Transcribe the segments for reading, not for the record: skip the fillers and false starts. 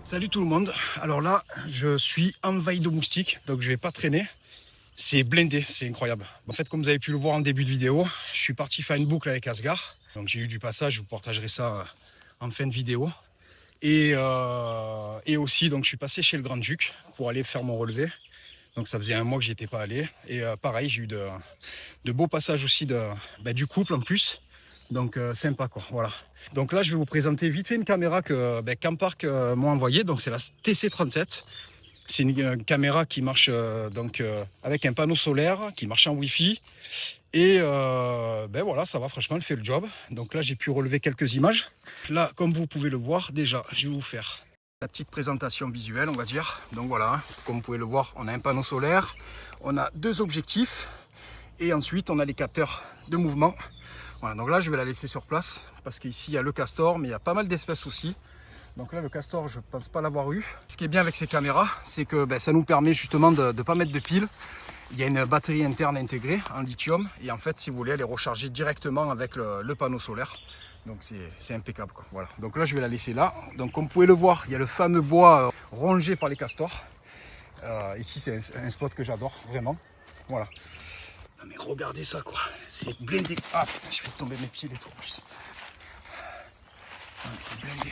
Salut tout le monde, alors là je suis envahi de moustiques, donc je vais pas traîner, c'est blindé, c'est incroyable. En fait, comme vous avez pu le voir en début de vidéo, je suis parti faire une boucle avec Asgard, donc j'ai eu du passage, je vous partagerai ça en fin de vidéo. Et aussi donc je suis passé chez le Grand-Duc pour aller faire mon relevé, donc ça faisait un mois que j'y étais pas allé, et pareil j'ai eu de beaux passages aussi du couple en plus, donc sympa quoi, voilà. Donc là je vais vous présenter vite fait une caméra que Campark m'a envoyée, donc c'est la TC37. C'est une caméra qui marche avec un panneau solaire, qui marche en Wi-Fi, et voilà, ça va, franchement elle fait le job. Donc là j'ai pu relever quelques images. Là comme vous pouvez le voir, déjà je vais vous faire la petite présentation visuelle, on va dire. Donc voilà, comme vous pouvez le voir, on a un panneau solaire, on a deux objectifs, et ensuite on a les capteurs de mouvement. Voilà, donc là je vais la laisser sur place parce qu'ici il y a le castor, mais il y a pas mal d'espèces aussi. Donc là le castor, je ne pense pas l'avoir eu. Ce qui est bien avec ces caméras, c'est que ça nous permet justement de ne pas mettre de piles. Il y a une batterie interne intégrée en lithium, et en fait si vous voulez elle est rechargée directement avec le panneau solaire. Donc c'est impeccable quoi. Voilà. Donc là je vais la laisser là. Donc comme vous pouvez le voir, il y a le fameux bois rongé par les castors. Ici c'est un spot que j'adore vraiment. Voilà. Non mais regardez ça quoi, c'est blindé. Ah putain, je fais tomber mes pieds les tout en plus. C'est blindé.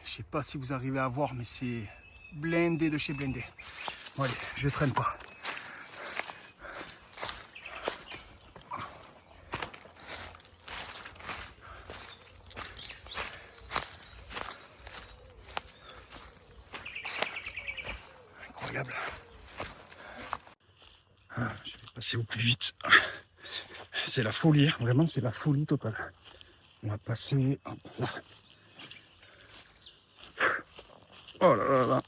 Je sais pas si vous arrivez à voir, mais c'est blindé de chez blindé. Bon allez, je traîne pas. Incroyable. Je vais passer au plus vite. C'est la folie, hein. Vraiment c'est la folie totale. On va passer là. Oh là là là.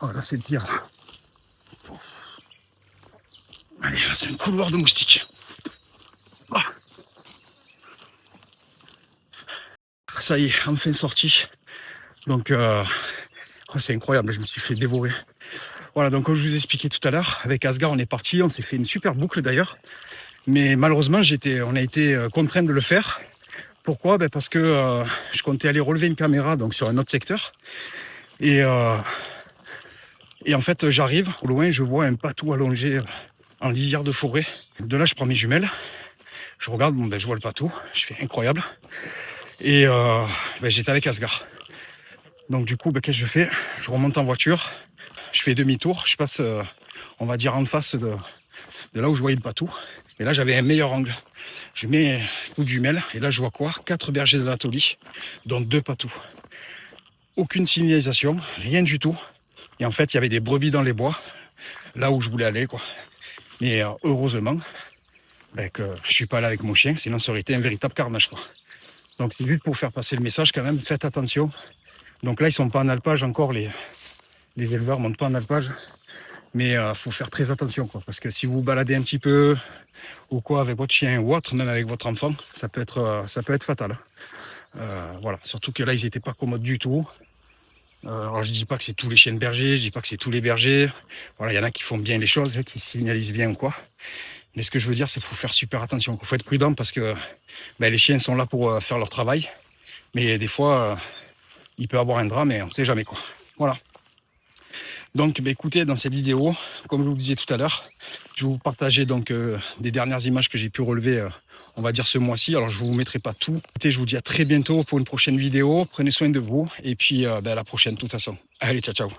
Oh là c'est le pire là. Allez, là c'est un couloir de moustiques. Oh. Ça y est, enfin sorti. Donc c'est incroyable, je me suis fait dévorer. Voilà, donc comme je vous expliquais tout à l'heure, avec Asgard on est parti, on s'est fait une super boucle d'ailleurs. Mais malheureusement on a été contraint de le faire. Pourquoi? Parce que je comptais aller relever une caméra donc sur un autre secteur. Et en fait j'arrive, au loin je vois un patou allongé en lisière de forêt. De là je prends mes jumelles, je regarde, je vois le patou, je fais incroyable. Et j'étais avec Asgard. Donc du coup qu'est-ce que je fais? Je remonte en voiture, je fais demi-tour, je passe on va dire en face de là où je voyais le patou. Et là j'avais un meilleur angle. Je mets un coup de jumelle et là je vois quoi? 4 bergers de l'Atoli, dont 2 patous. Aucune signalisation, rien du tout. Et en fait il y avait des brebis dans les bois, là où je voulais aller quoi. Mais heureusement que je suis pas allé avec mon chien, sinon ça aurait été un véritable carnage quoi. Donc c'est juste pour faire passer le message quand même, faites attention. Donc là ils sont pas en alpage encore, les éleveurs montent pas en alpage. Mais faut faire très attention quoi, parce que si vous vous baladez un petit peu ou quoi avec votre chien ou autre, même avec votre enfant, ça peut être fatal. Voilà, surtout que là ils n'étaient pas commodes du tout. Alors je dis pas que c'est tous les chiens de berger, je dis pas que c'est tous les bergers. Voilà, il y en a qui font bien les choses, qui signalisent bien ou quoi. Mais ce que je veux dire, c'est qu'il faut faire super attention. Il faut être prudent parce que les chiens sont là pour faire leur travail. Mais des fois, il peut y avoir un drame et on ne sait jamais quoi. Voilà. Donc écoutez, dans cette vidéo, comme je vous disais tout à l'heure, je vais vous partager donc des dernières images que j'ai pu relever, on va dire ce mois-ci. Alors je ne vous mettrai pas tout. Écoutez, je vous dis à très bientôt pour une prochaine vidéo. Prenez soin de vous et puis à la prochaine de toute façon. Allez, ciao, ciao.